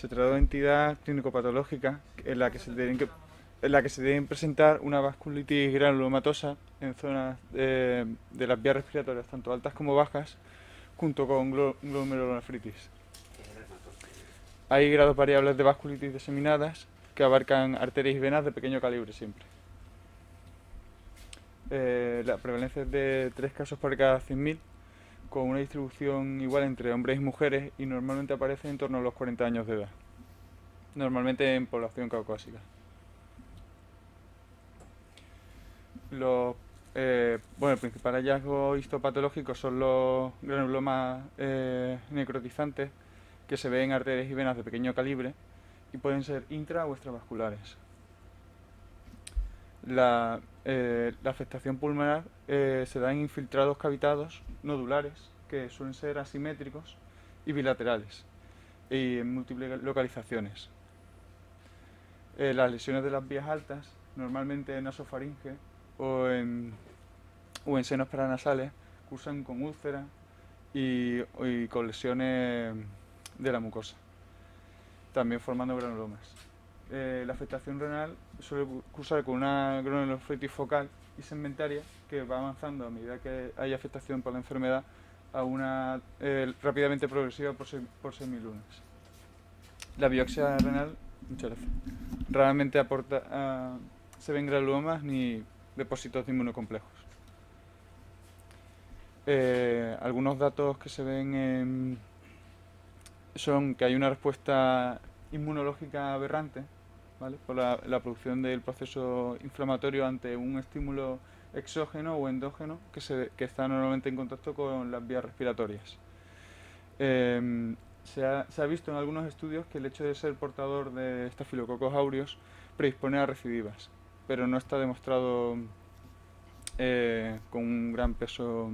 Se trata de una entidad clínico-patológica en la que se deben presentar una vasculitis granulomatosa en zonas de las vías respiratorias, tanto altas como bajas, junto con glomerulonefritis. Hay grados variables de vasculitis diseminadas que abarcan arterias y venas de pequeño calibre siempre. La prevalencia es de 3 casos por cada 100.000, con una distribución igual entre hombres y mujeres, y normalmente aparece en torno a los 40 años de edad, normalmente en población caucásica. El principal hallazgo histopatológico son los granulomas necrotizantes que se ven en arterias y venas de pequeño calibre y pueden ser intra o extravasculares. La afectación pulmonar se da en infiltrados cavitados nodulares que suelen ser asimétricos y bilaterales y en múltiples localizaciones. Las lesiones de las vías altas, normalmente en nasofaringe o en senos paranasales, cursan con úlceras y con lesiones de la mucosa, también formando granulomas. La afectación renal suele cursar con una granulonefritis focal y segmentaria que va avanzando a medida que hay afectación por la enfermedad a una rápidamente progresiva por semilunas. La biopsia renal, muchas gracias, raramente se ven granulomas ni depósitos de inmunocomplejos. Algunos datos que se ven son que hay una respuesta inmunológica aberrante, ¿vale?, por la producción del proceso inflamatorio ante un estímulo exógeno o endógeno que está normalmente en contacto con las vías respiratorias. Se ha visto en algunos estudios que el hecho de ser portador de Staphylococcus aureus predispone a recidivas, pero no está demostrado con un gran peso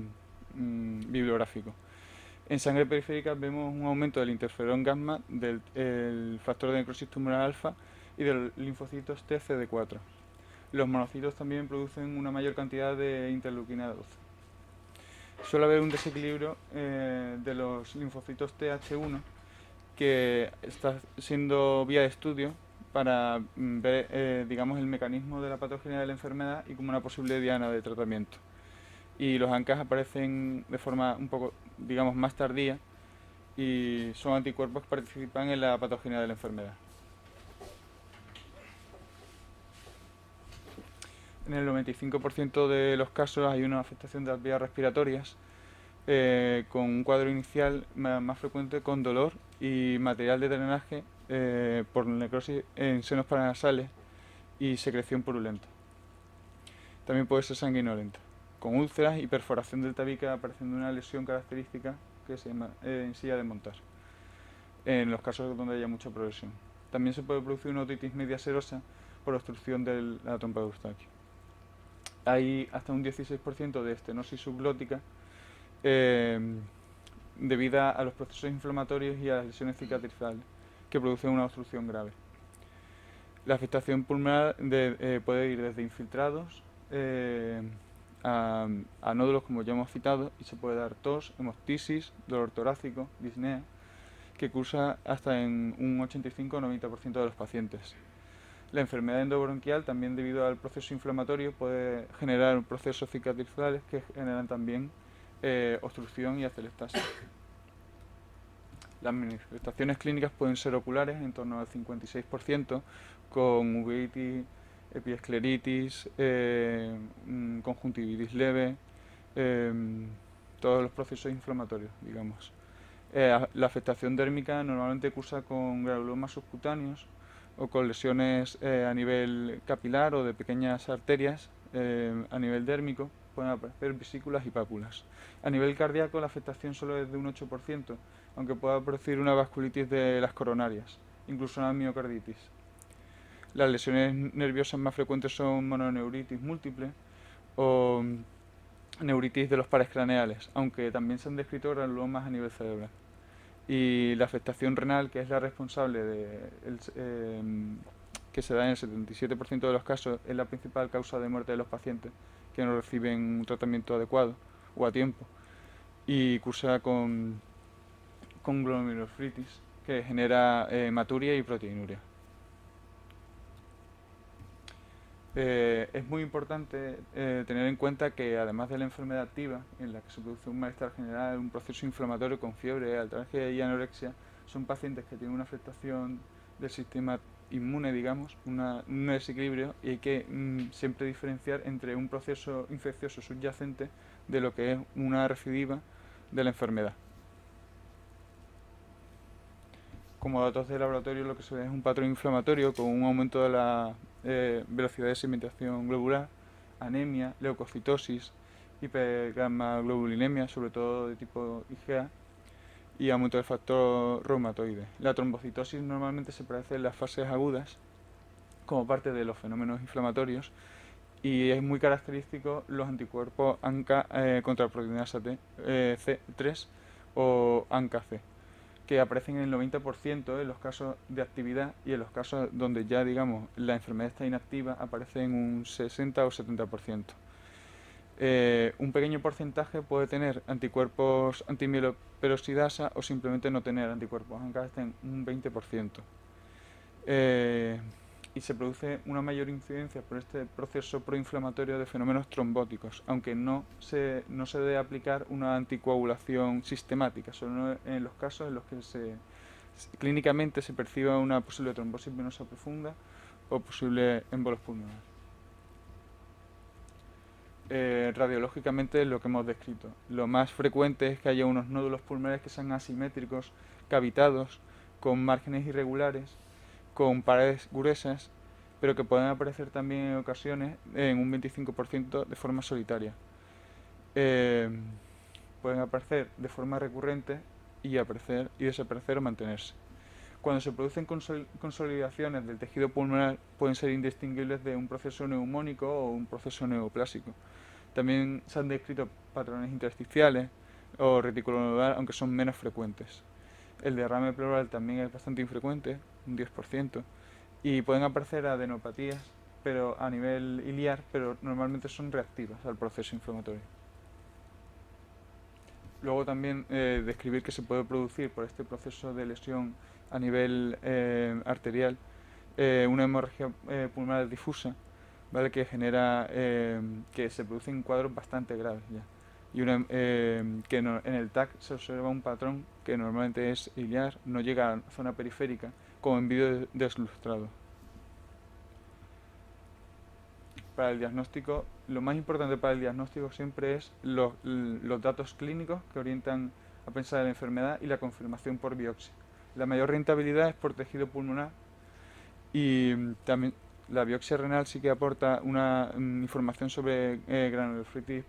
bibliográfico. En sangre periférica vemos un aumento del interferón gamma, del factor de necrosis tumoral alfa y del linfocitos TCD4. Los monocitos también producen una mayor cantidad de interleuquina 12. Suele haber un desequilibrio de los linfocitos TH1 que está siendo vía de estudio para ver, digamos, el mecanismo de la patogenia de la enfermedad y como una posible diana de tratamiento. Y los ANCAs aparecen de forma un poco, digamos, más tardía y son anticuerpos que participan en la patogenia de la enfermedad. En el 95% de los casos hay una afectación de las vías respiratorias, con un cuadro inicial más frecuente con dolor y material de drenaje por necrosis en senos paranasales y secreción purulenta. También puede ser sanguinolenta, con úlceras y perforación del tabique apareciendo una lesión característica que se llama encía de montar, en los casos donde haya mucha progresión. También se puede producir una otitis media serosa por obstrucción de la trompa de Eustaquio. Hay hasta un 16% de estenosis subglótica debido a los procesos inflamatorios y a las lesiones cicatrizales que producen una obstrucción grave. La afectación pulmonar puede ir desde infiltrados a nódulos, como ya hemos citado, y se puede dar tos, hemoptisis, dolor torácico, disnea, que cursa hasta en un 85 o 90% de los pacientes. La enfermedad endobronquial, también debido al proceso inflamatorio, puede generar procesos cicatrizales que generan también obstrucción y atelectasia. Las manifestaciones clínicas pueden ser oculares, en torno al 56%, con uveitis, epiescleritis, conjuntivitis leve, todos los procesos inflamatorios, digamos. La afectación dérmica normalmente cursa con granulomas subcutáneos o con lesiones a nivel capilar o de pequeñas arterias a nivel dérmico. Pueden aparecer vesículas y pápulas. A nivel cardíaco la afectación solo es de un 8%, aunque pueda producir una vasculitis de las coronarias, incluso una miocarditis. Las lesiones nerviosas más frecuentes son mononeuritis múltiple o neuritis de los pares craneales, aunque también se han descrito granulomas a nivel cerebral. Y la afectación renal, que es la responsable que se da en el 77% de los casos, es la principal causa de muerte de los pacientes que no reciben un tratamiento adecuado o a tiempo, y cursa con glomerulonefritis, que genera hematuria y proteinuria. Es muy importante tener en cuenta que además de la enfermedad activa, en la que se produce un malestar general, un proceso inflamatorio con fiebre, altalgia y anorexia, son pacientes que tienen una afectación del sistema inmune, digamos, un desequilibrio, y hay que siempre diferenciar entre un proceso infeccioso subyacente de lo que es una recidiva de la enfermedad. Como datos de laboratorio, lo que se ve es un patrón inflamatorio con un aumento de la velocidad de sedimentación globular, anemia, leucocitosis, hipergamma-globulinemia, sobre todo de tipo IgA, y aumento del factor reumatoide. La trombocitosis normalmente se produce en las fases agudas como parte de los fenómenos inflamatorios, y es muy característico los anticuerpos ANCA contra proteinasa C3 o ANCA-C, que aparecen en el 90% en los casos de actividad, y en los casos donde ya, digamos, la enfermedad está inactiva aparece en un 60 o 70%. Un pequeño porcentaje puede tener anticuerpos antimieloperoxidasa o simplemente no tener anticuerpos, aunque hasta en un 20%. Y se produce una mayor incidencia por este proceso proinflamatorio de fenómenos trombóticos, aunque no se debe aplicar una anticoagulación sistemática, solo en los casos en los que clínicamente se perciba una posible trombosis venosa profunda o posible émbolos pulmonares. Radiológicamente lo que hemos descrito. Lo más frecuente es que haya unos nódulos pulmonares que sean asimétricos, cavitados, con márgenes irregulares, con paredes gruesas, pero que pueden aparecer también en ocasiones en un 25% de forma solitaria. Pueden aparecer de forma recurrente y aparecer y desaparecer o mantenerse. Cuando se producen consolidaciones del tejido pulmonar, pueden ser indistinguibles de un proceso neumónico o un proceso neoplásico. También se han descrito patrones intersticiales o reticulonodal, aunque son menos frecuentes. El derrame pleural también es bastante infrecuente, un 10%, y pueden aparecer adenopatías pero a nivel iliar, pero normalmente son reactivas al proceso inflamatorio. Luego también describir que se puede producir por este proceso de lesión a nivel arterial una hemorragia pulmonar difusa, ¿vale? Que genera que se produce en cuadros bastante graves ya. Y que en el TAC se observa un patrón que normalmente es iliar, no llega a la zona periférica, como en vídeo deslustrado. Para el diagnóstico, lo más importante para el diagnóstico siempre es los datos clínicos que orientan a pensar en la enfermedad y la confirmación por biopsia. La mayor rentabilidad es por tejido pulmonar, y también la biopsia renal sí que aporta una información sobre granulofritis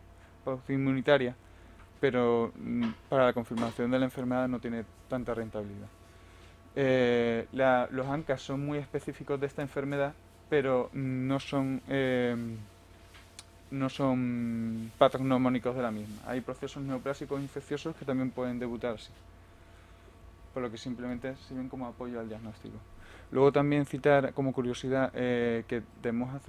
inmunitaria, pero para la confirmación de la enfermedad no tiene tanta rentabilidad. Los ANCAs son muy específicos de esta enfermedad, pero no son patognomónicos de la misma. Hay procesos neoplásicos infecciosos que también pueden debutar así, por lo que simplemente sirven como apoyo al diagnóstico. Luego también citar como curiosidad que debemos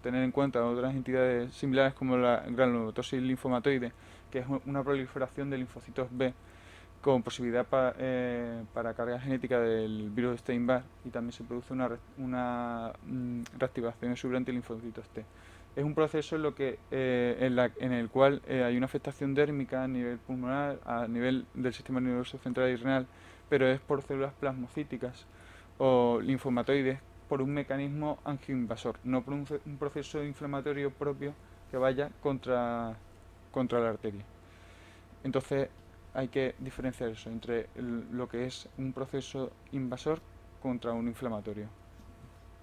tener en cuenta otras entidades similares como la granulomatosis linfomatoide, que es una proliferación de linfocitos B con posibilidad para carga genética del virus de Epstein-Barr, y también se produce una reactivación exuberante de linfocitos T. Es un proceso en el cual hay una afectación dérmica a nivel pulmonar, a nivel del sistema nervioso central y renal, pero es por células plasmocíticas o linfomatoides por un mecanismo angioinvasor, no por un proceso inflamatorio propio que vaya contra la arteria. Entonces hay que diferenciar eso entre lo que es un proceso invasor contra un inflamatorio.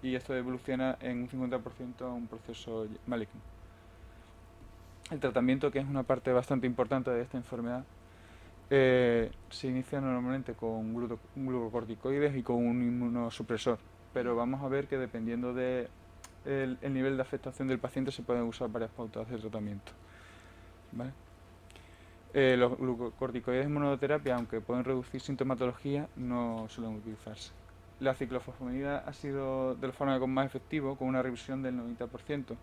Y esto evoluciona en un 50% a un proceso maligno. El tratamiento, que es una parte bastante importante de esta enfermedad, se inicia normalmente con glucocorticoides y con un inmunosupresor, pero vamos a ver que dependiendo del nivel de afectación del paciente se pueden usar varias pautas de tratamiento, ¿vale? Los glucocorticoides en monoterapia, aunque pueden reducir sintomatología, no suelen utilizarse. La ciclofosfamida ha sido de los fármacos más efectivos, con una revisión del 90%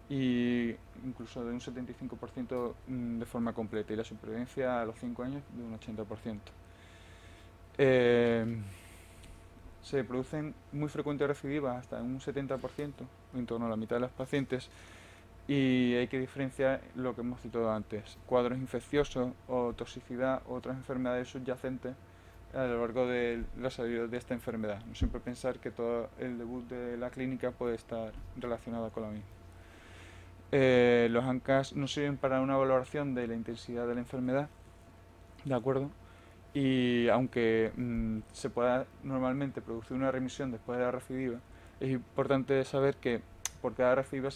y incluso de un 75% de forma completa, y la supervivencia a los 5 años de un 80%. Eh, Se producen muy frecuentes recidivas, hasta un 70%, en torno a la mitad de los pacientes, y hay que diferenciar lo que hemos citado antes, cuadros infecciosos o toxicidad o otras enfermedades subyacentes a lo largo de la salida de esta enfermedad. No siempre pensar que todo el debut de la clínica puede estar relacionado con la misma. Los ANCAS nos sirven para una valoración de la intensidad de la enfermedad, ¿de acuerdo? Y aunque se pueda normalmente producir una remisión después de la recidiva, es importante saber que por cada recidiva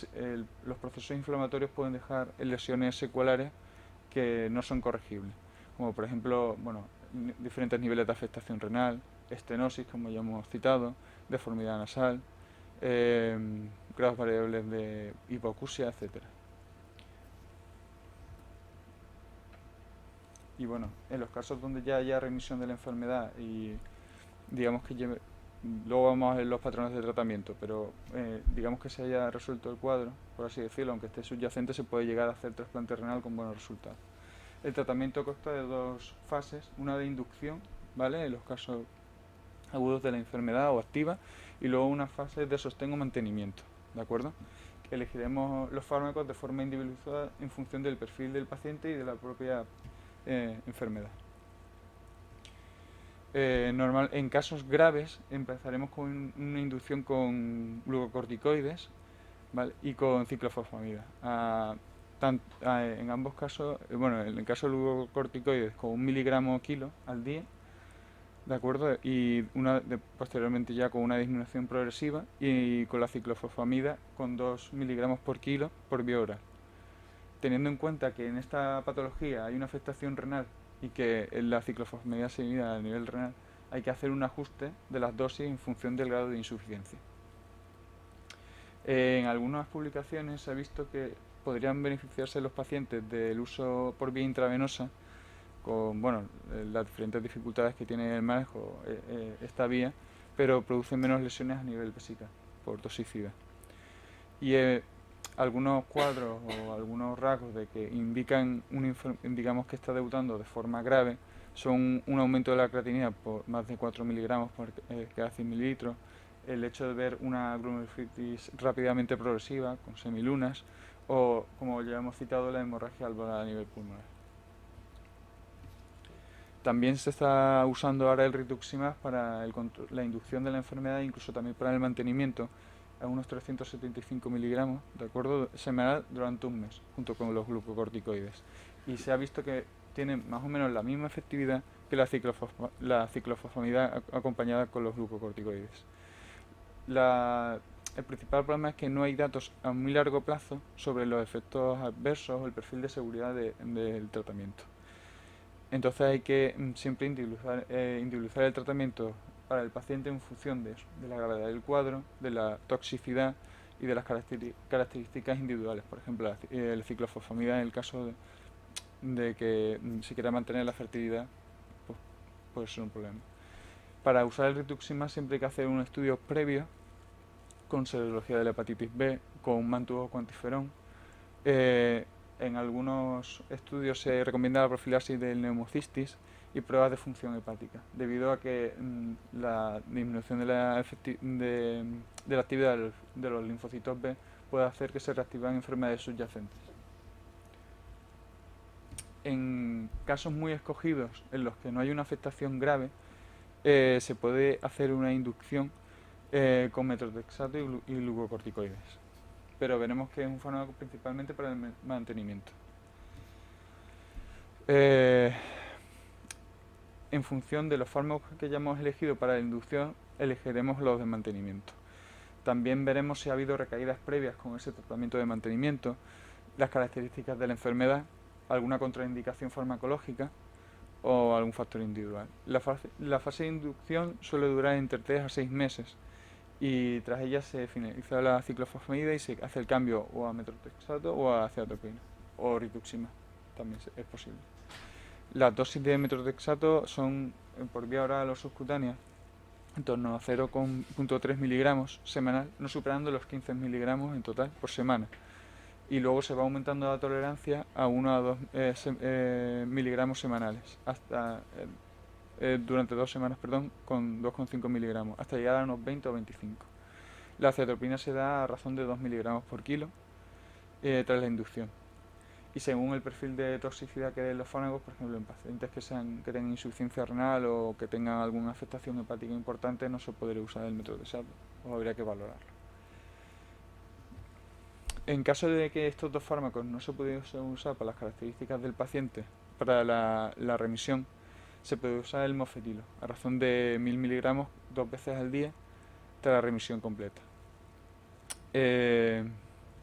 los procesos inflamatorios pueden dejar lesiones secuelares que no son corregibles, como por ejemplo, bueno, diferentes niveles de afectación renal, estenosis, como ya hemos citado, deformidad nasal, eh, grados variables de hipoacusia, etcétera. Y bueno, en los casos donde ya haya remisión de la enfermedad y digamos que luego vamos a ver los patrones de tratamiento, pero digamos que se haya resuelto el cuadro, por así decirlo, aunque esté subyacente, se puede llegar a hacer trasplante renal con buenos resultados. El tratamiento consta de dos fases, una de inducción, ¿vale? En los casos agudos de la enfermedad o activa, y luego una fase de sostén o mantenimiento, ¿de acuerdo? Elegiremos los fármacos de forma individualizada en función del perfil del paciente y de la propia enfermedad. En casos graves empezaremos con una inducción con glucocorticoides, ¿vale? Y con ciclofosfamida. En ambos casos, bueno, en el caso de glucocorticoides con 1 mg/kg al día, ¿de acuerdo? Y posteriormente ya con una disminución progresiva, y con la ciclofosfamida con 2 mg/kg por vía oral. Teniendo en cuenta que en esta patología hay una afectación renal y que la ciclofosfamida se mide a nivel renal, hay que hacer un ajuste de las dosis en función del grado de insuficiencia. En algunas publicaciones se ha visto que podrían beneficiarse los pacientes del uso por vía intravenosa con bueno, las diferentes dificultades que tiene el manejo esta vía, pero producen menos lesiones a nivel vesical por toxicidad. Y algunos cuadros o algunos rasgos de que indican digamos que está debutando de forma grave son un aumento de la creatinina por más de 4 miligramos por cada 100 mililitros, el hecho de ver una glomerulonefritis rápidamente progresiva con semilunas, o como ya hemos citado, la hemorragia alveolar a nivel pulmonar. También se está usando ahora el rituximab para la inducción de la enfermedad, incluso también para el mantenimiento, a unos 375 miligramos, ¿de acuerdo?, semanal durante un mes, junto con los glucocorticoides. Y se ha visto que tienen más o menos la misma efectividad que la ciclofosfamida acompañada con los glucocorticoides. El principal problema es que no hay datos a muy largo plazo sobre los efectos adversos o el perfil de seguridad del tratamiento. Entonces hay que siempre individualizar el tratamiento para el paciente en función de la gravedad del cuadro, de la toxicidad y de las características individuales. Por ejemplo, la ciclofosfamida, en el caso de que se quiera mantener la fertilidad, pues puede ser un problema. Para usar el rituximab siempre hay que hacer un estudio previo con serología de la hepatitis B, con manto cuantiferón. En algunos estudios se recomienda la profilaxis del neumocistis y pruebas de función hepática, debido a que la disminución de la actividad de los linfocitos B puede hacer que se reactiven enfermedades subyacentes. En casos muy escogidos, en los que no hay una afectación grave, se puede hacer una inducción con metotrexato y glucocorticoides, pero veremos que es un fármaco principalmente para el mantenimiento. En función de los fármacos que hayamos elegido para la inducción, elegiremos los de mantenimiento. También veremos si ha habido recaídas previas con ese tratamiento de mantenimiento, las características de la enfermedad, alguna contraindicación farmacológica o algún factor individual. La fase de inducción suele durar entre 3 a 6 meses, y tras ella se finaliza la ciclofosfamida y se hace el cambio o a metotrexato o a acetopina o rituximab, también es posible. Las dosis de metotrexato son por vía oral o subcutánea en torno a 0,3 miligramos semanal, no superando los 15 miligramos en total por semana. Y luego se va aumentando la tolerancia a 1 a 2 miligramos semanales hasta durante 2 semanas, perdón, con 2,5 miligramos, hasta llegar a unos 20 o 25. La acetropina se da a razón de 2 miligramos por kilo tras la inducción. Y según el perfil de toxicidad que den los fármacos, por ejemplo, en pacientes que tengan insuficiencia renal o que tengan alguna afectación hepática importante, no se podría usar el metronidazol, o habría que valorarlo. En caso de que estos dos fármacos no se pudiesen usar para las características del paciente, para la remisión, se puede usar el mofetilo, a razón de 1000 miligramos 2 veces al día, tras la remisión completa. Eh,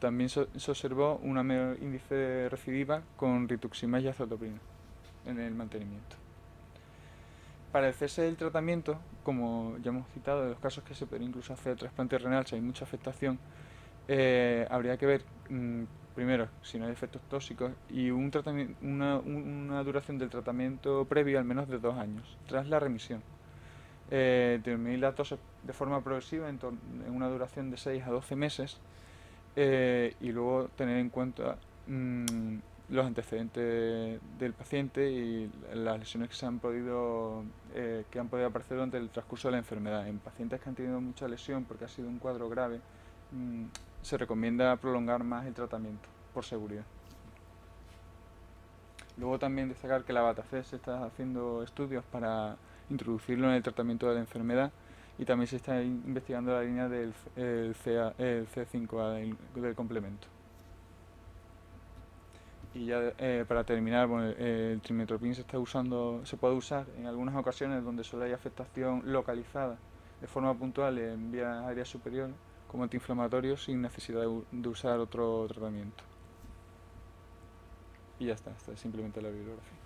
También se observó un menor índice de recidiva con rituximab y azotoprina en el mantenimiento. Para el cese del tratamiento, como ya hemos citado, en los casos que se puede incluso hacer trasplante renal si hay mucha afectación, habría que ver primero si no hay efectos tóxicos y una duración del tratamiento previo al menos de 2 años tras la remisión. Disminuir la tos de forma progresiva en una duración de 6 a 12 meses y luego tener en cuenta los antecedentes del paciente y las lesiones que que han podido aparecer durante el transcurso de la enfermedad. En pacientes que han tenido mucha lesión porque ha sido un cuadro grave, se recomienda prolongar más el tratamiento por seguridad. Luego también destacar que la Batacet se está haciendo estudios para introducirlo en el tratamiento de la enfermedad y también se está investigando la línea del C5A del complemento. Y ya para terminar, bueno, el trimmetoprim se puede usar en algunas ocasiones donde solo hay afectación localizada de forma puntual en vías aéreas superiores como antiinflamatorio sin necesidad de usar otro tratamiento. Y ya está, esta es simplemente la bibliografía.